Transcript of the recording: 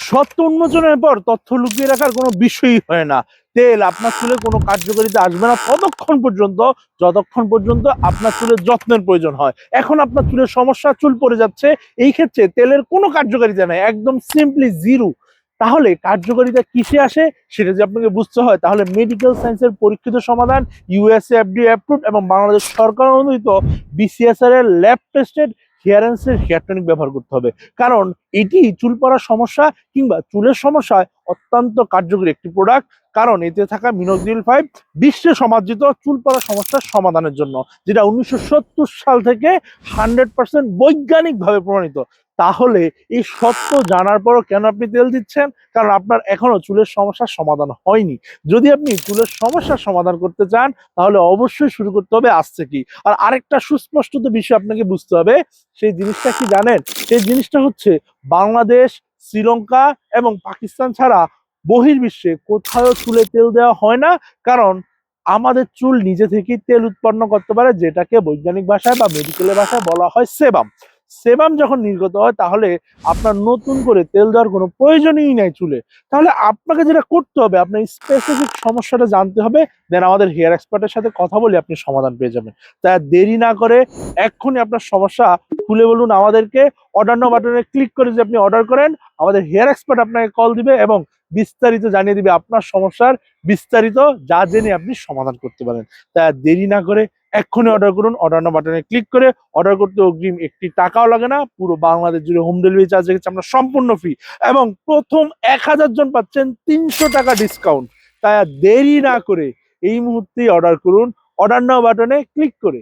সত্য উন্মোচনের পর তথ্য লুকিয়ে রাখার কোনো বিষয়ই হয় না। তেল আপনার চুলে কোনো কার্যকারিতা আসবে না যতক্ষণ পর্যন্ত আপনার চুলের যত্নের প্রয়োজন হয়। এখন আপনার চুলের সমস্যা, চুল পড়ে যাচ্ছে, এই ক্ষেত্রে তেলের কোনো কার্যকারিতা নেই, একদম সিম্পলি জিরো। তাহলে কার্যকারিতা কিসে আসে সেটা যদি আপনাকে বুঝতে হয়, তাহলে মেডিকেল সায়েন্সের পরীক্ষিত সমাধান, ইউএসএ এফডিএ অ্যাপ্রুভড এবং বাংলাদেশ সরকার অনুমোদিত বিসিএসআর এর ল্যাব টেস্টেড হেয়ারেন্সের হেয়ার টনিক ব্যবহার করতে হবে। কারণ এটি চুল পড়ার সমস্যা কিংবা চুলের সমস্যায় অত্যন্ত কার্যকরী একটি প্রোডাক্ট। কারণ এতে থাকা মিনোক্সিডিল 5 বিশ্বে সমাদৃত চুল পড়ার সমস্যার সমাধানের জন্য, যেটা 1970 সাল থেকে 100% বৈজ্ঞানিকভাবে প্রমাণিত। তাহলে এই সত্য জানার পরও কেন আপনি তেল দিচ্ছেন? কারণ আপনার এখনো চুলের সমস্যার সমাধান হয়নি। যদি আপনি চুলের সমস্যার সমাধান করতে চান, তাহলে অবশ্যই শুরু করতে হবে আজ থেকেই। আর আরেকটা সুস্পষ্ট বিষয় আপনাকে বুঝতে হবে, সেই জিনিসটা কি জানেন? সেই জিনিসটা হচ্ছে বাংলাদেশ, শ্রীলঙ্কা এবং পাকিস্তান ছাড়া বহির্বিশ্বে কোথাও চুলে তেল দেওয়া হয় না। কারণ আমাদের চুল নিজে থেকেই তেল উৎপন্ন করতে পারে, যেটাকে বৈজ্ঞানিক ভাষায় বা মেডিকেলের ভাষায় বলা হয় সেবাম। সেবাম যখন নির্গত হয়, তাহলে আপনার নতুন করে তেল দেওয়ার কোনো প্রয়োজনই নাই চুলে। তাহলে আপনাকে যেটা করতে হবে, আপনার স্পেসিফিক সমস্যাটা জানতে হবে, দেন আমাদের হেয়ার এক্সপার্টের সাথে কথা বলে আপনি সমাধান পেয়ে যাবেন। তাই আর দেরি না করে এক্ষুনি আপনার সমস্যা খুলে বলুন আমাদেরকে। অর্ডার নাও বাটনে ক্লিক করে যদি আপনি অর্ডার করেন, আমাদের হেয়ার এক্সপার্ট আপনাকে কল দিবে এবং বিস্তারিত জানিয়ে দিবে আপনার সমস্যার বিস্তারিত, যা জেনে আপনি সমাধান করতে পারেন। তাই আর দেরি না করে এক্ষুনি অর্ডার করুন। অর্ডার নাও বাটনে ক্লিক করে অর্ডার করতে অগ্রিম একটি টাকাও লাগে না, পুরো বাংলাদেশ জুড়ে হোম ডেলিভারি চার্জ রেখেছে আমরা সম্পূর্ণ ফ্রি, এবং প্রথম 1000 জন পাচ্ছেন 300 টাকা ডিসকাউন্ট। তাই আর দেরি না করে এই মুহূর্তেই অর্ডার করুন অর্ডার নাও বাটনে ক্লিক করে।